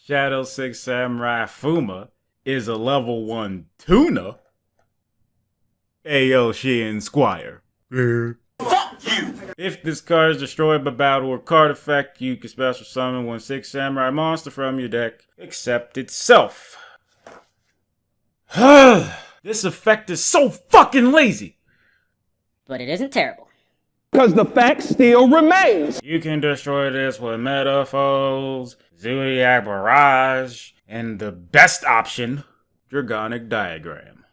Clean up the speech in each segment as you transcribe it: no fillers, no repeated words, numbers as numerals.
Shadow 6 Samurai Fuhma is a level 1 TUNA. Ayo, Shien, Squire. Fuck you! If this card is destroyed by battle or card effect, you can special summon 1 6 Samurai monster from your deck, except itself. This effect is so fucking lazy! But it isn't terrible. Because the fact still remains. You can destroy this with Metaphors, Zodiac Barrage, and the best option, Dragonic Diagram.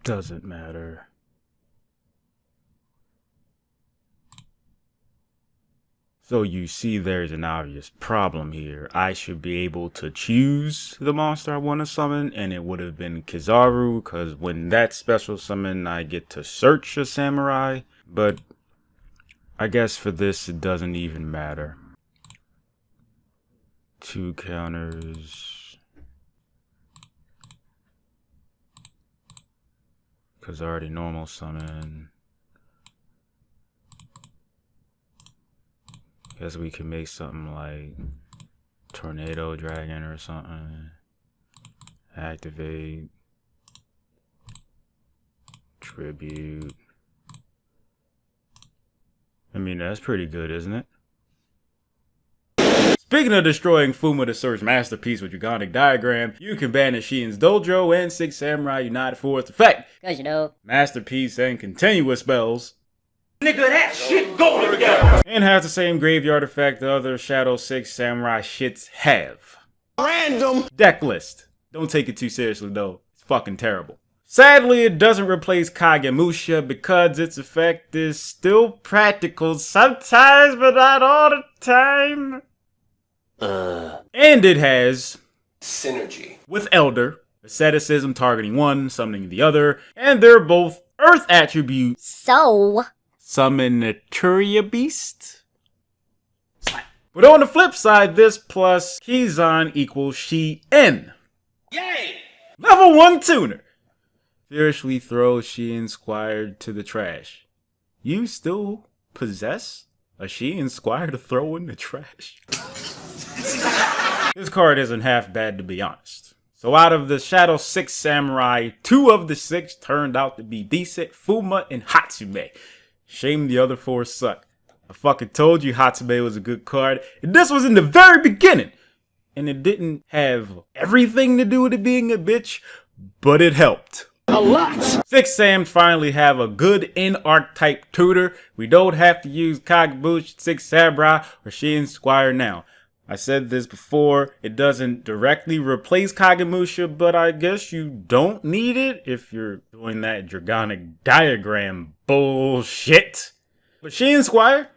Doesn't matter. So you see there's an obvious problem here. I should be able to choose the monster I want to summon, and it would have been Kizaru, because when that special summon I get to search a samurai, but I guess for this it doesn't even matter. 2 counters. Because I already normal summon. Guess we can make something like Tornado Dragon or something. Activate. Tribute. I mean, that's pretty good, isn't it? Speaking of destroying Fuhma to search Masterpiece with Dragonic Diagram, you can banish Shien's Dojo and 6 Samurai Unite for its effect. Cause you know, Masterpiece and continuous spells. Nigga, that shit going together! And has the same graveyard effect the other Shadow 6 Samurai shits have. Random. Deck list. Don't take it too seriously though. It's fucking terrible. Sadly, it doesn't replace Kagemusha because its effect is still practical sometimes, but not all the time. And it has Synergy. with Elder, asceticism targeting one, summoning the other, and they're both Earth attributes. so Summon Naturia Beast. But on the flip side, this plus Kizan equals Shien. Yay! Level 1 tuner. Fiercely throws Shien Squire to the trash. You still possess a Shien Squire to throw in the trash? This card isn't half bad, to be honest. So out of the Shadow 6 Samurai, 2 of the 6 turned out to be decent, Fuhma and Hatsume. Shame the other 4 suck. I fucking told you Hatsume was a good card, and this was in the very beginning. And it didn't have everything to do with it being a bitch, but it helped. A lot. 6 Sams finally have a good in-archetype tutor. We don't have to use Kagemusha, 6 Samurai, or Shien Squire now. I said this before, it doesn't directly replace Kagemusha, but I guess you don't need it if you're doing that Dragonic Diagram bullshit. But Shien Squire,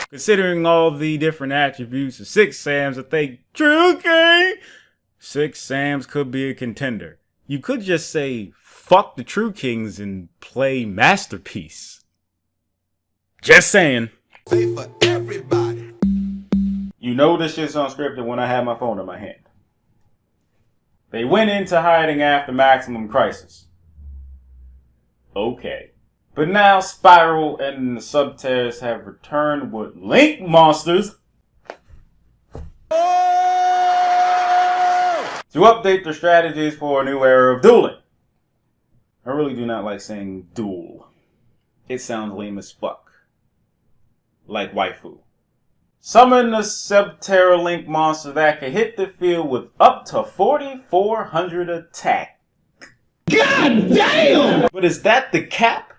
considering all the different attributes of 6 Sams, I think True King, 6 Sams could be a contender. You could just say, fuck the True Kings and play Masterpiece. Just saying. For everybody. You know this shit's unscripted when I have my phone in my hand. They went into hiding after Maximum Crisis. Okay. But now Spiral and the Subterrace have returned with Link monsters to update their strategies for a new era of dueling. I really do not like saying duel. It sounds lame as fuck. Like waifu. Summon a Subterra Link monster that can hit the field with up to 4,400 attack. God damn! But is that the cap?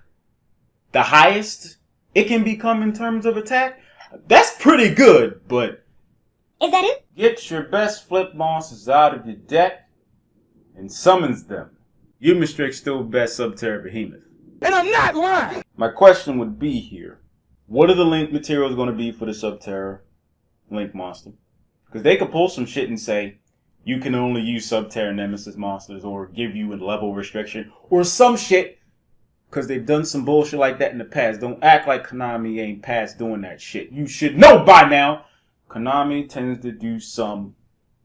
The highest it can become in terms of attack? That's pretty good, but is that it? get your best flip monsters out of your deck and summons them. Umistrix still best Subterra Behemoth. And I'm not lying. My question would be here. What are the link materials going to be for the Subterra Link monster? Because they could pull some shit and say, you can only use Subterra Nemesis monsters or give you a level restriction or some shit. Because they've done some bullshit like that in the past. Don't act like Konami ain't past doing that shit. You should know by now. Konami tends to do some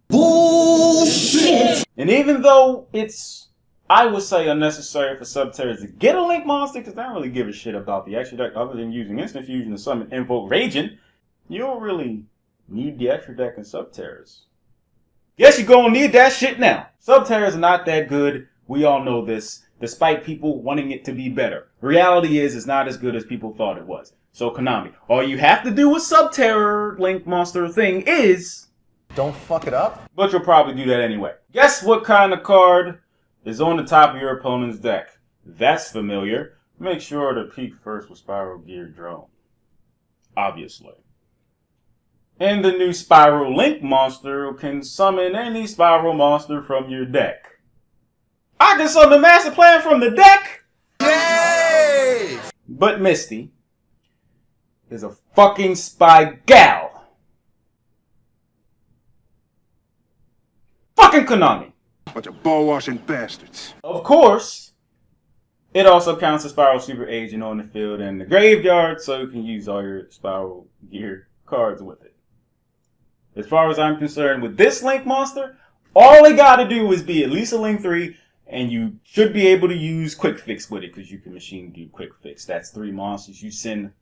bull And even though it's, I would say, unnecessary for Subterrors to get a Link Monster, because they don't really give a shit about the extra deck other than using Instant Fusion to summon Invoke Raging, you don't really need the extra deck in Subterrors. Guess you're gonna need that shit now. Subterrors are not that good. We all know this, despite people wanting it to be better. Reality is, it's not as good as people thought it was. So Konami, all you have to do with Subterror Link Monster thing is... Don't fuck it up. But you'll probably do that anyway. Guess what kind of card is on the top of your opponent's deck? That's familiar. Make sure to peek first with Spiral Gear Drone. Obviously. And the new Spiral Link Monster can summon any Spiral Monster from your deck. I can summon Master Plan from the deck! Yay! But Misty is a fucking spy gal. Fucking Konami. Bunch of ball-washing bastards. Of course, it also counts as Spiral Super Agent on the field and the graveyard, so you can use all your Spiral Gear cards with it. As far as I'm concerned, with this Link Monster, all they gotta do is be at least a Link 3, and you should be able to use Quick Fix with it, because you can machine do Quick Fix. That's 3 monsters you send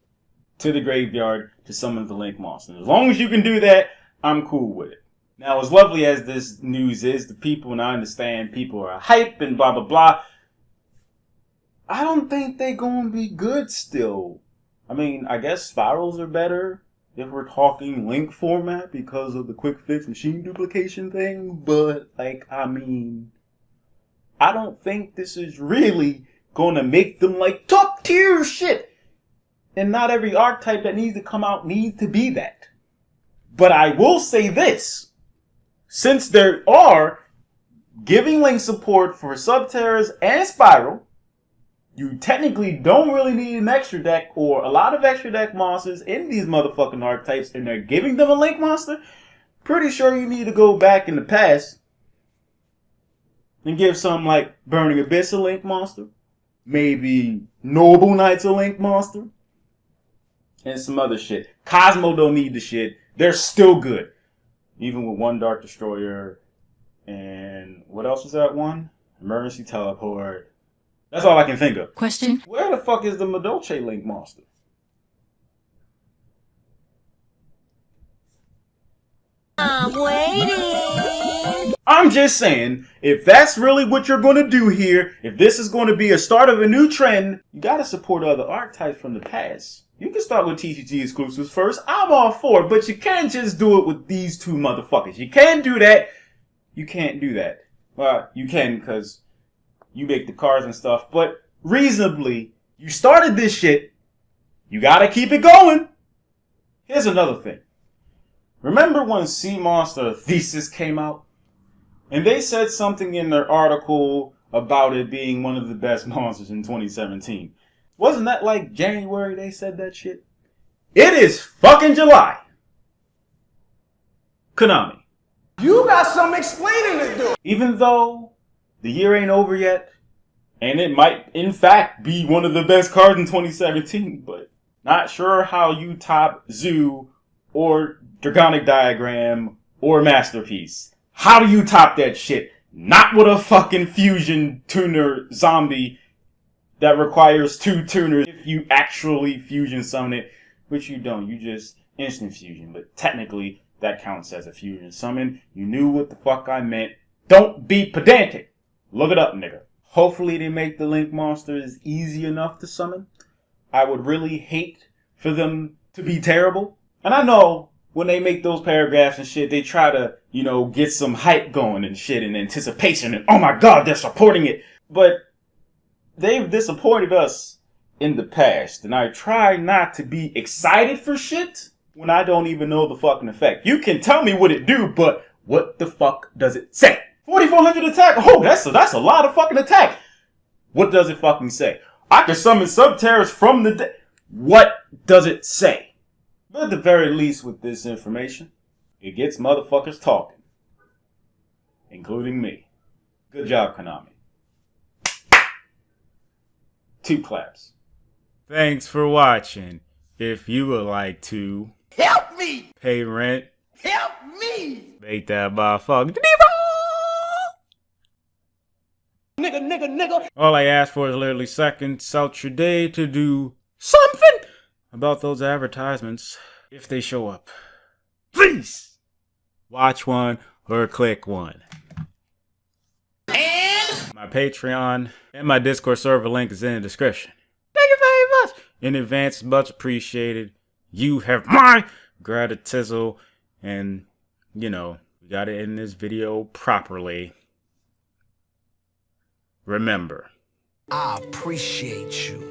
to the graveyard to summon the Link Monster. As long as you can do that, I'm cool with it. Now, as lovely as this news is, the people, and I understand people are hype and blah, blah, blah, I don't think they're going to be good still. I mean, I guess spirals are better if we're talking Link format because of the Quick Fix machine duplication thing, but, like, I mean, I don't think this is really going to make them, like, top tier shit. And not every archetype that needs to come out needs to be that. But I will say this. Since there are giving Link support for Subterrors and Spiral, you technically don't really need an extra deck or a lot of extra deck monsters in these motherfucking archetypes, and they're giving them a Link monster. Pretty sure you need to go back in the past and give something like Burning Abyss a Link monster, maybe Noble Knights a Link monster, and some other shit. Cosmo don't need the shit. They're still good. Even with 1 Dark Destroyer, and what else was that one? Emergency Teleport. That's all I can think of. Question? Where the fuck is the Madolche Link monster? I'm waiting. I'm just saying, if that's really what you're going to do here, if this is going to be a start of a new trend, you got to support other archetypes from the past. You can start with TCG exclusives first. I'm all for it, but you can't just do it with these 2 motherfuckers. You can't do that. You can't do that. Well, you can because you make the cards and stuff, but reasonably, you started this shit. You gotta keep it going. Here's another thing. Remember when Sea Monster Thesis came out? And they said something in their article about it being one of the best monsters in 2017. Wasn't that like January they said that shit? It is fucking July. Konami. You got some explaining to do. Even though the year ain't over yet, and it might in fact be one of the best cards in 2017, but not sure how you top Zoo or Dragonic Diagram or Masterpiece. How do you top that shit? Not with a fucking fusion tuner zombie that requires 2 tuners if you actually fusion summon it, which you don't. You just instant fusion, but technically that counts as a fusion summon. You knew what the fuck I meant. Don't be pedantic. Look it up, nigga. Hopefully they make the Link monsters easy enough to summon. I would really hate for them to be terrible. And I know when they make those paragraphs and shit, they try to, you know, get some hype going and shit and anticipation and, oh my god, they're supporting it. But they've disappointed us in the past, and I try not to be excited for shit when I don't even know the fucking effect. You can tell me what it do, but what the fuck does it say? 4,400 attack. Oh, that's a lot of fucking attack. What does it fucking say? I can summon Subterrors from the dead. What does it say? But at the very least with this information, it gets motherfuckers talking. Including me. Good job, Konami. 2 claps. Thanks for watching. If you would like to Help me! pay rent, Help me! make that motherfucker nigga. All I ask for is literally seconds out your day to do something about those advertisements if they show up. Please watch one or click one. And my Patreon and my Discord server link is in the description. Thank you very much. In advance, much appreciated. You have my gratitude, and you know, we got to end this video properly. Remember, I appreciate you.